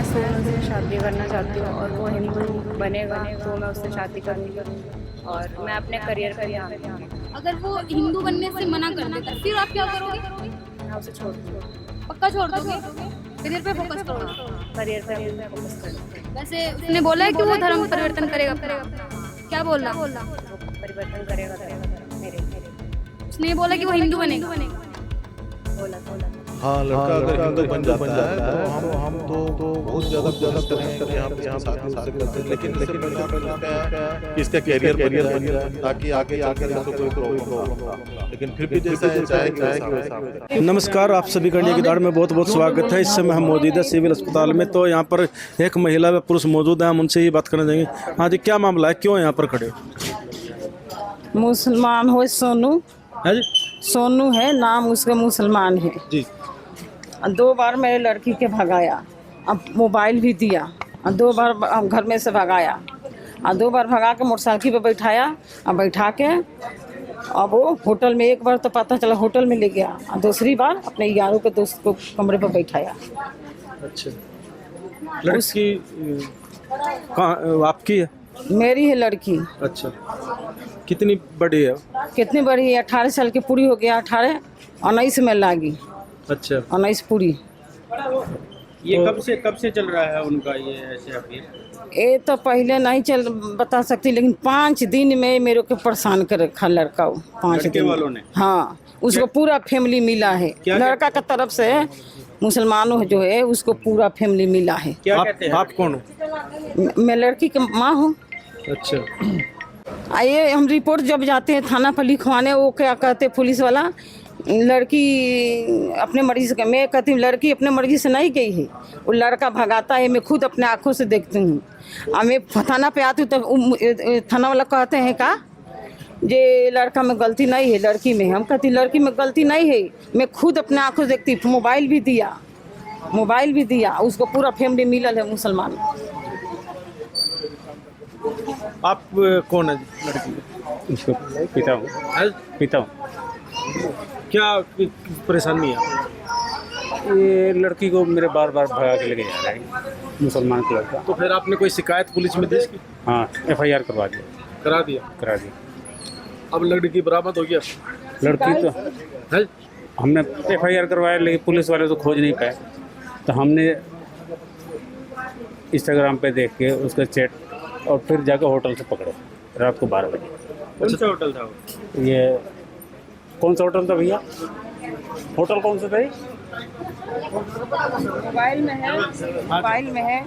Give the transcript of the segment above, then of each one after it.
सोनू से शादी करना चाहती हूँ और वो हिंदू बनेगा तो मैं उससे शादी करूँगी और मैं अपने करियर पर ध्यान दूँगी। अगर वो हिंदू बनने से मना कर देता फिर आप क्या करोगे? मैं उसे छोड़ दूँगी। पक्का छोड़ दोगे? करियर पे फोकस करोगे? करियर पर मैं फोकस करूँगी। वैसे उसने बोला है कि वो धर्म परिवर्तन करेगा क्या बोल रहा? वो परिवर्तन करेगा मेरे उसने बोला कि वो हिंदू बनेगा। बोला हाँ, लड़का अगर हिंदू बन जाता है तो हम तो बहुत ज़्यादा कोशिश करेंगे कि यहाँ शादी उससे करते हैं, लेकिन कि इसका करियर बन जाए ताकि आगे जाकर इसको कोई प्रॉब्लम ना हो। लेकिन फिर भी जैसा है चाहेगी वैसा हो। नमस्कार, आप सभी का इंडिया की दाड़ में बहुत बहुत स्वागत है। इस समय हम मौजूद है सिविल अस्पताल में। तो यहाँ पर एक महिला व पुरुष मौजूद है, हम उनसे ये बात करना चाहेंगे। हाँ जी, क्या मामला है, क्यों यहाँ पर खड़े? मुसलमान हो सोनू है जी? सोनू है नाम उसका, मुसलमान है जी। 2 बार मेरे लड़की के भगाया, अब मोबाइल भी दिया, 2 बार घर में से भगाया, 2 बार भगा के मोटरसाइकिल पे बैठाया, बैठा के अब वो होटल में, एक बार तो पता चला होटल में ले गया, दूसरी बार अपने यारों के दोस्त को कमरे पर बैठाया। अच्छा, लड़की कहाँ आपकी है? मेरी है लड़की। अच्छा, कितनी बड़ी है? कितनी बड़ी है? 18 साल की पूरी हो गया, 18 19 में लागी। अच्छा, 19 पूरी। ये कब से चल रहा है उनका ये ऐसे अफेयर? ये तो पहले नहीं चल बता सकती, लेकिन 5 दिन में मेरे को परेशान कर रखा लड़का। वो 5 लड़के दिन वालों ने? हाँ, उसको पूरा फैमिली मिला है। लड़का का तरफ से मुसलमानों जो है उसको पूरा फैमिली मिला है। क्या कहते हैं? आप कौन हो? मैं लड़की की माँ हूँ। अच्छा, आइए, हम रिपोर्ट जब जाते हैं थाना पर लिखवाने, वो क्या कहते पुलिस वाला, लड़की अपने मर्जी से, मैं कहती हूँ लड़की अपने मर्जी से नहीं गई है, वो लड़का भगाता है, मैं खुद अपने आंखों से देखती हूँ। और मैं थाना पे आती हूँ तब थाना वाला कहते हैं का ये लड़का में गलती नहीं है, लड़की में। हम कहती लड़की में गलती नहीं है, मैं खुद अपने आंखों से देखती। मोबाइल भी दिया, उसको पूरा फैमिली मिलल है मुसलमान। आप कौन है लड़की? उसको पिता हूँ। क्या परेशानी है? ये लड़की को मेरे बार भगा के लेके जा रहा है, मुसलमान का लड़का। तो फिर आपने कोई शिकायत पुलिस में दी इसकी? हाँ, FIR करा दिया। अब लड़की बरामद हो गया? लड़की तो है? हमने FIR करवाया, लेकिन पुलिस वाले तो खोज नहीं पाए, तो हमने इंस्टाग्राम पे देख के उसका चैट और फिर जाकर होटल से पकड़े रात को 12 बजे। कौन सा होटल था वो? ये कौन सा होटल था भैया? होटल कौन सा था ये? मोबाइल में है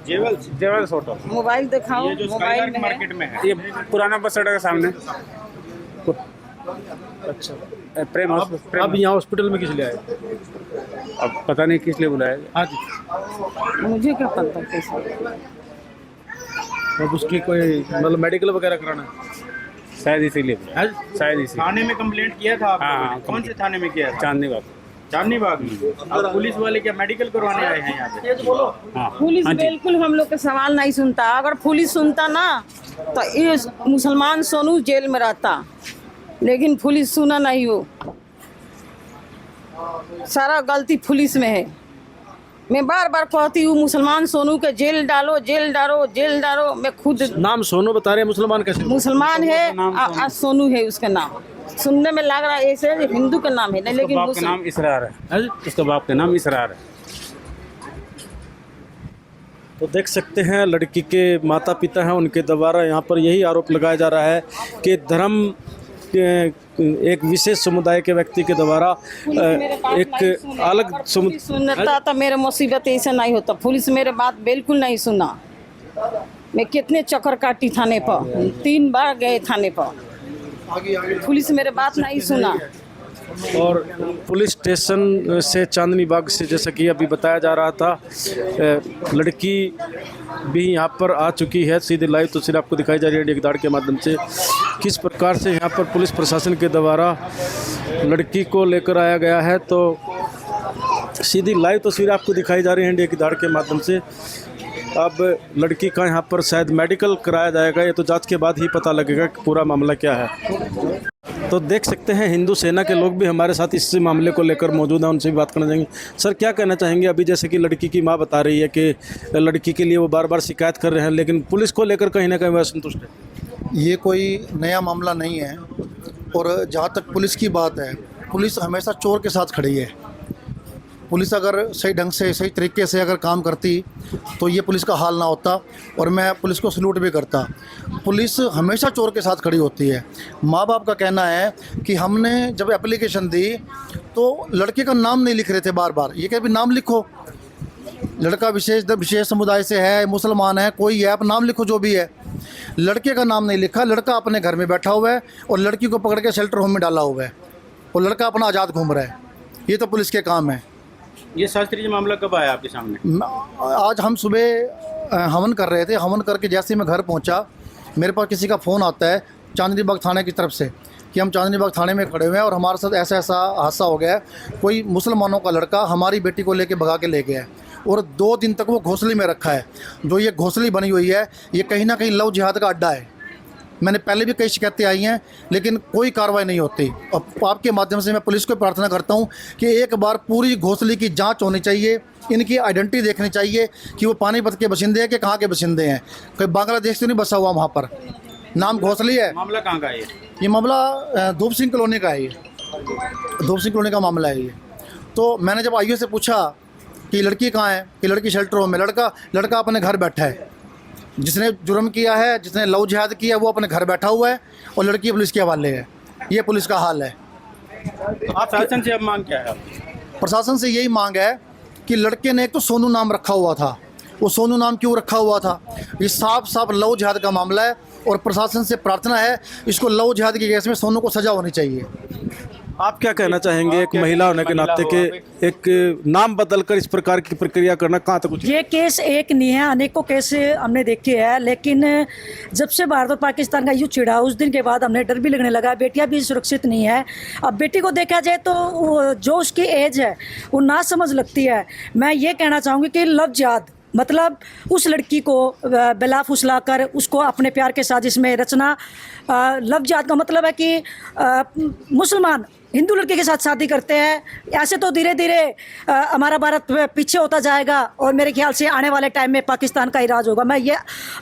जेवल्स होटल। मोबाइल दिखाओ। ये जो मोबाइल स्काईलार्क में मार्केट में है, ये पुराना बस अड्डा के सामने। अच्छा, प्रेम अब यहाँ हॉस्पिटल में किस लिए आए? अब पता नहीं किस लिए बुलाया। हाँ जी। मुझे क्या पता कैसे। अब उसकी कोई मतलब मेडिकल वगैरह कराना है? शायद इसीलिए है? शायद इसी थाने में कंप्लेंट किया था आप लोगों ने? कौन से थाने में किया था? चांदनी बाग में। अब पुलिस वाले क्या मेडिकल करवाने आए हैं यहाँ पे? हाँ, पुलिस हाँ जी। बिल्कुल हम लोग का सवाल नहीं सुनता। अगर पुलिस सुनता ना तो ये मुसलमान सोनू जेल में रहता, लेकिन पुलिस सुना नहीं। वो सारा गलती पुलिस में है। मैं बार बार कहती हूँ मुसलमान सोनू के जेल डालो। मैं खुद नाम सोनू बता रहे हैं, मुसलमान कैसे? मुसलमान है, सोनू है उसका नाम। सुनने में लग रहा है ऐसे हिंदू का नाम है, लेकिन बाप का नाम इसरार है। उसके बाप का नाम इसरार है। तो देख सकते हैं लड़की के माता पिता हैं, उनके द्वारा यहाँ पर यही आरोप लगाया जा रहा है कि धर्म एक विशेष समुदाय के व्यक्ति के द्वारा एक अलग सुनता तो मेरे मुसीबत ऐसे नहीं होता। पुलिस मेरे बात बिल्कुल नहीं सुना। मैं कितने चक्कर काटी थाने पर, 3 बार गए थाने पर, पुलिस मेरे बात नहीं सुना। और पुलिस स्टेशन से चांदनी बाग से, जैसा कि अभी बताया जा रहा था, लड़की भी यहाँ पर आ चुकी है। सीधे लाइव तस्वीर आपको दिखाई जा रही है इंडिया की दाड़ के माध्यम से, किस प्रकार से यहाँ पर पुलिस प्रशासन के द्वारा लड़की को लेकर आया गया है। तो सीधी लाइव तस्वीर आपको दिखाई जा रही है इंडिया की दाड़ के माध्यम से। अब लड़की का यहाँ पर शायद मेडिकल कराया जाएगा, ये तो जांच के बाद ही पता लगेगा कि पूरा मामला क्या है। तो देख सकते हैं हिंदू सेना के लोग भी हमारे साथ इस मामले को लेकर मौजूद हैं, उनसे भी बात करना चाहेंगे। सर, क्या कहना चाहेंगे? अभी जैसे कि लड़की की माँ बता रही है कि लड़की के लिए वो बार बार शिकायत कर रहे हैं, लेकिन पुलिस को लेकर कहीं ना कहीं वह असंतुष्ट है। ये कोई नया मामला नहीं है, और जहाँ तक पुलिस की बात है, पुलिस हमेशा चोर के साथ खड़ी है। पुलिस अगर सही ढंग से, सही तरीके से अगर काम करती तो ये पुलिस का हाल ना होता, और मैं पुलिस को सलूट भी करता। पुलिस हमेशा चोर के साथ खड़ी होती है। माँ बाप का कहना है कि हमने जब एप्लीकेशन दी तो लड़के का नाम नहीं लिख रहे थे बार बार। ये क्या, भी नाम लिखो, लड़का विशेष समुदाय से है, मुसलमान है, कोई है, आप नाम लिखो जो भी है। लड़के का नाम नहीं लिखा, लड़का अपने घर में बैठा हुआ है और लड़की को पकड़ के शेल्टर होम में डाला हुआ है, और लड़का अपना आज़ाद घूम रहा है। ये तो पुलिस के काम है। ये शास्त्री जी मामला कब आया आपके सामने? आज हम सुबह हवन कर रहे थे। हवन करके जैसे ही मैं घर पहुंचा, मेरे पास किसी का फ़ोन आता है चांदनी बाग थाने की तरफ से कि हम चांदनी बाग थाने में खड़े हुए हैं और हमारे साथ ऐसा ऐसा हादसा हो गया है। कोई मुसलमानों का लड़का हमारी बेटी को लेके भगा के ले गया है, और 2 दिन तक वो घोंसले में रखा है। जो ये घोंसली बनी हुई है, ये कहीं ना कहीं लव जिहाद का अड्डा है। मैंने पहले भी कई शिकायतें आई हैं, लेकिन कोई कार्रवाई नहीं होती। और आपके माध्यम से मैं पुलिस को प्रार्थना करता हूं कि एक बार पूरी घोंसले की जांच होनी चाहिए, इनकी आइडेंटिटी देखनी चाहिए कि वो पानीपत के बशिंदे हैं कि कहाँ के बशिंदे हैं। कोई बांग्लादेश से नहीं बसा हुआ वहाँ पर, नाम घोंसली है। मामला कहाँ का है ये मामला धूप सिंह कॉलोनी का है। ये धूप सिंह कॉलोनी का मामला है ये। तो मैंने जब आईओ से पूछा कि लड़की कहाँ है, कि लड़की शेल्टर होम में, लड़का अपने घर बैठा है। जिसने जुर्म किया है, जिसने लव जिहाद किया है, वो अपने घर बैठा हुआ है और लड़की पुलिस के हवाले है। ये पुलिस का हाल है। आप शासन से अब मांग क्या है? प्रशासन से यही मांग है कि लड़के ने एक तो सोनू नाम रखा हुआ था, वो सोनू नाम क्यों रखा हुआ था? ये साफ साफ लव जिहाद का मामला है, और प्रशासन से प्रार्थना है इसको लव जिहाद के केस में सोनू को सजा होनी चाहिए। आप क्या कहना चाहेंगे एक महिला होने के नाते के एक नाम बदलकर इस प्रकार की प्रक्रिया करना कहाँ तक उचित? ये केस एक नहीं है, अनेकों केस हमने देखे हैं, लेकिन जब से भारत और पाकिस्तान का युद्ध छिड़ा उस दिन के बाद हमने डर भी लगने लगा। बेटियां भी सुरक्षित नहीं है। अब बेटी को देखा जाए तो जो उसकी एज है वो ना समझ लगती है। मैं ये कहना चाहूँगी कि लव जिहाद मतलब उस लड़की को बेला फुसला कर उसको अपने प्यार के साथ इसमें रचना। लव जिहाद का मतलब है कि मुसलमान हिंदू लड़के के साथ शादी करते हैं। ऐसे तो धीरे धीरे हमारा भारत पीछे होता जाएगा, और मेरे ख्याल से आने वाले टाइम में पाकिस्तान का ही राज होगा। मैं ये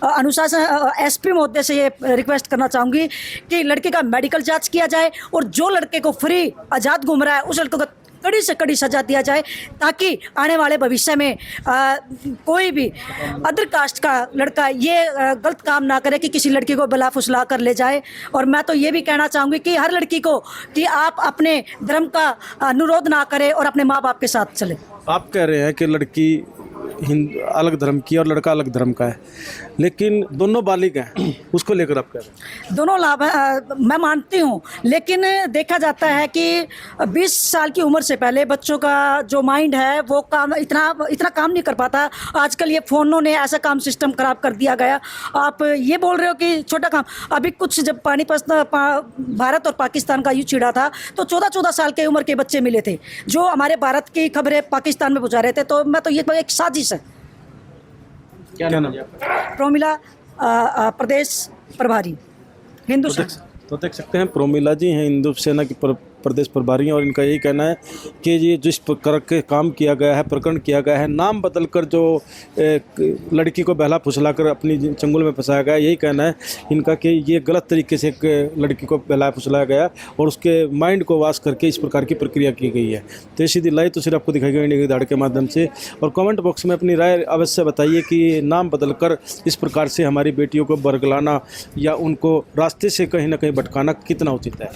अनुशासन एसपी महोदय से ये रिक्वेस्ट करना चाहूँगी कि लड़के का मेडिकल जांच किया जाए, और जो लड़के को फ्री आज़ाद घूम रहा है उस लड़के को कड़ी से कड़ी सजा दिया जाए, ताकि आने वाले भविष्य में कोई भी अदर कास्ट का लड़का ये गलत काम ना करे कि किसी लड़की को बला फुसला कर ले जाए। और मैं तो ये भी कहना चाहूँगी कि हर लड़की को कि आप अपने धर्म का अनुरोध ना करें और अपने माँ बाप के साथ चले। आप कह रहे हैं कि लड़की अलग धर्म की और लड़का अलग धर्म का है, लेकिन दोनों बालिग हैं, उसको लेकर आप कह रहे हैं? दोनों लाभ मैं मानती हूँ, लेकिन देखा जाता है कि 20 साल की उम्र से पहले बच्चों का जो माइंड है वो काम इतना काम नहीं कर पाता। आजकल ये फ़ोनों ने ऐसा काम सिस्टम खराब कर दिया गया। आप ये बोल रहे हो कि छोटा काम, अभी कुछ जब भारत और पाकिस्तान का युद्ध छिड़ा था तो 14-14 साल के उम्र के बच्चे मिले थे जो हमारे भारत की खबरें पाकिस्तान में पहुँचा रहे थे। तो मैं तो ये एक साजिश है। क्या नाम है? प्रोमिला, प्रदेश प्रभारी हिंदू सेना। तो देख सकते हैं प्रोमिला जी हैं हिंदू सेना की प्रदेश प्रभारी हैं, और इनका यही कहना है कि ये जिस प्रकार के काम किया गया है, प्रकरण किया गया है, नाम बदलकर जो लड़की को बहला फुसलाकर अपनी चंगुल में फंसाया गया, यही कहना है इनका कि ये गलत तरीके से एक लड़की को बहला फुसलाया गया और उसके माइंड को वाश करके इस प्रकार की प्रक्रिया की गई है। तो सीधी लाइव तो सिर्फ आपको दिखाई गई इंडिया की दाड़ के माध्यम से, और कमेंट बॉक्स में अपनी राय अवश्य बताइए कि नाम बदलकर इस प्रकार से हमारी बेटियों को बरगलाना या उनको रास्ते से कहीं ना कहीं भटकाना कितना उचित है।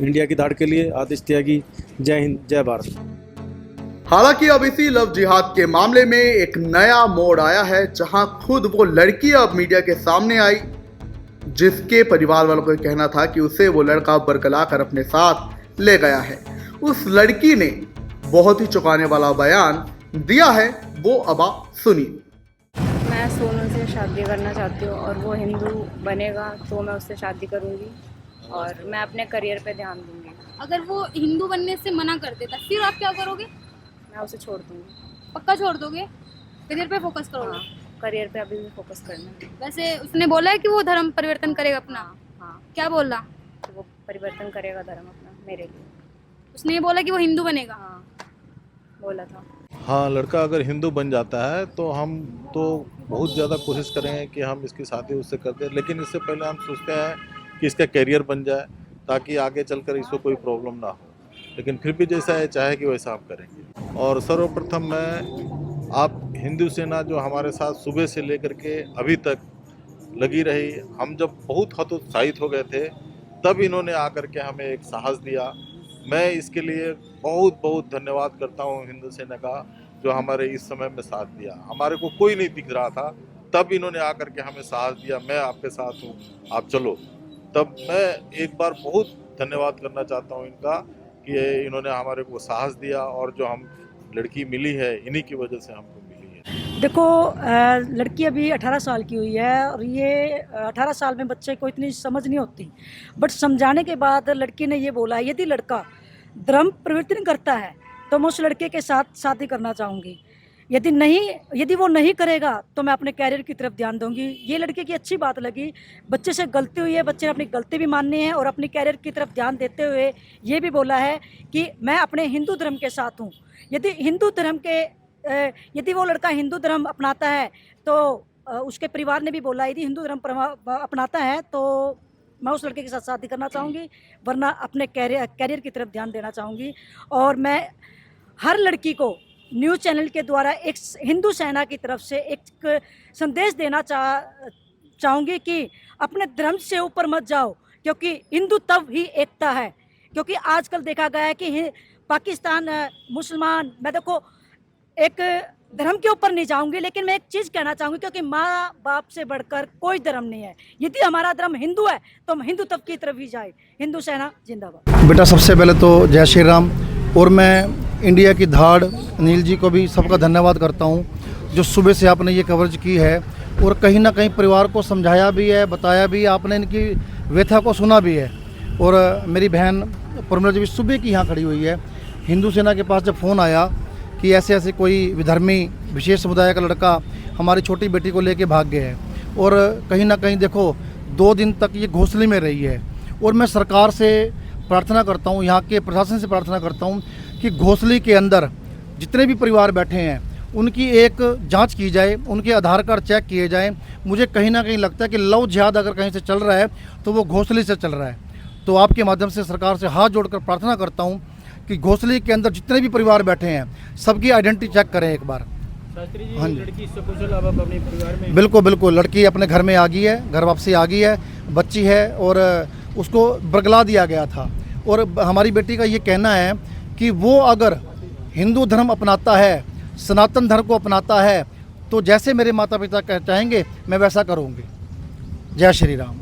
इंडिया की दाड़ के लिए आदित्य त्यागी, जय हिंद, जय भारत। हालांकि अब इसी लव जिहाद के मामले में एक नया मोड़ आया है, जहां खुद वो लड़की अब मीडिया के सामने आई, जिसके परिवार वालों का कहना था कि उसे वो लड़का बरगला कर अपने साथ ले गया है। उस लड़की ने बहुत ही चौंकाने वाला बयान दिया है, वो अब आप सुनिए। मैं सोनू से शादी करना चाहती हूँ, और वो हिंदू बनेगा तो मैं उससे शादी करूँगी, और मैं अपने करियर पे ध्यान दूंगी। अगर वो हिंदू बनने से मना कर देता फिर आप क्या करोगे? मैं उसे छोड़ दूंगी। पक्का छोड़ दोगे? करियर पे फोकस करोगे? करियर पे अभी भी फोकस करना है। वैसे उसने बोला है कि वो धर्म परिवर्तन करेगा अपना, हाँ, क्या बोला? तो वो परिवर्तन करेगा धर्म अपना मेरे लिए। उसने ये बोला कि वो हिंदू बनेगा। हाँ, बोला था। हाँ, लड़का अगर हिंदू बन जाता है तो हम तो बहुत ज़्यादा कोशिश करेंगे कि हम इसकी शादी उससे कर दें, लेकिन इससे पहले हम सोचते हैं कि इसका करियर बन जाए ताकि आगे चलकर इसको कोई प्रॉब्लम ना हो। लेकिन फिर भी जैसा है चाहे कि वैसा हम करेंगे। और सर्वप्रथम मैं आप हिंदू सेना जो हमारे साथ सुबह से लेकर के अभी तक लगी रही, हम जब बहुत हतोत्साहित हो गए थे तब इन्होंने आकर के हमें एक साहस दिया। मैं इसके लिए बहुत बहुत धन्यवाद करता हूँ हिंदू सेना का, जो हमारे इस समय में साथ दिया। हमारे को कोई नहीं दिख रहा था, तब इन्होंने आकर के हमें साहस दिया, मैं आपके साथ हूँ, आप चलो। तब मैं एक बार बहुत धन्यवाद करना चाहता हूँ इनका कि इन्होंने हमारे को साहस दिया, और जो हम लड़की मिली है इन्हीं की वजह से हमको मिली है। देखो लड़की अभी 18 साल की हुई है और ये 18 साल में बच्चे को इतनी समझ नहीं होती, बट समझाने के बाद लड़की ने ये बोला यदि लड़का धर्म परिवर्तन करता है तो मैं उस लड़के के साथ शादी करना चाहूँगी, यदि वो नहीं करेगा तो मैं अपने कैरियर की तरफ ध्यान दूंगी। ये लड़के की अच्छी बात लगी, बच्चे से गलती हुई है, बच्चे ने अपनी गलती भी माननी है और अपनी कैरियर की तरफ ध्यान देते हुए ये भी बोला है कि मैं अपने हिंदू धर्म के साथ हूँ। यदि वो लड़का हिंदू धर्म अपनाता है तो उसके परिवार ने भी बोला यदि हिंदू धर्म अपनाता है तो मैं उस लड़के के साथ शादी करना चाहूँगी, वरना अपने कैरियर की तरफ ध्यान देना चाहूँगी। और मैं हर लड़की को न्यूज़ चैनल के द्वारा एक हिंदू सेना की तरफ से एक संदेश देना चाहूँगी कि अपने धर्म से ऊपर मत जाओ, क्योंकि हिंदू तब ही एकता है। क्योंकि आजकल देखा गया है कि पाकिस्तान मुसलमान, मैं देखो एक धर्म के ऊपर नहीं जाऊंगी, लेकिन मैं एक चीज़ कहना चाहूँगी, क्योंकि माँ बाप से बढ़कर कोई धर्म नहीं है। यदि हमारा धर्म हिंदू है तो हम हिंदू तब की तरफ ही जाए। हिंदू सेना जिंदाबाद। बेटा सबसे पहले तो जय श्री राम, और मैं इंडिया की धाड़ अनिल जी को भी सबका धन्यवाद करता हूँ जो सुबह से आपने ये कवरेज की है और कहीं ना कहीं परिवार को समझाया भी है, बताया भी, आपने इनकी व्यथा को सुना भी है। और मेरी बहन परमला जी भी सुबह की यहाँ खड़ी हुई है। हिंदू सेना के पास जब फ़ोन आया कि ऐसे ऐसे कोई विधर्मी विशेष समुदाय का लड़का हमारी छोटी बेटी को लेके भाग गया है, और कहीं ना कहीं देखो 2 दिन तक ये घोंसले में रही है। और मैं सरकार से प्रार्थना करता हूँ, यहाँ के प्रशासन से प्रार्थना करता हूँ कि घोंसले के अंदर जितने भी परिवार बैठे हैं उनकी एक जांच की जाए, उनके आधार कार्ड चेक किए जाएं। मुझे कहीं ना कहीं लगता है कि लव जिहाद अगर कहीं से चल रहा है तो वो घोंसले से चल रहा है। तो आपके माध्यम से सरकार से हाथ जोड़कर प्रार्थना करता हूँ कि घोंसले के अंदर जितने भी परिवार बैठे हैं सबकी आइडेंटिटी चेक करें एक बार। हाँ जी, लड़की सकुशल अब अपने परिवार में? बिल्कुल बिल्कुल, लड़की अपने घर में आ गई है, घर वापसी आ गई है, बच्ची है और उसको बरगला दिया गया था। और हमारी बेटी का ये कहना है कि वो अगर हिंदू धर्म अपनाता है, सनातन धर्म को अपनाता है, तो जैसे मेरे माता पिता चाहेंगे मैं वैसा करूँगी। जय श्री राम।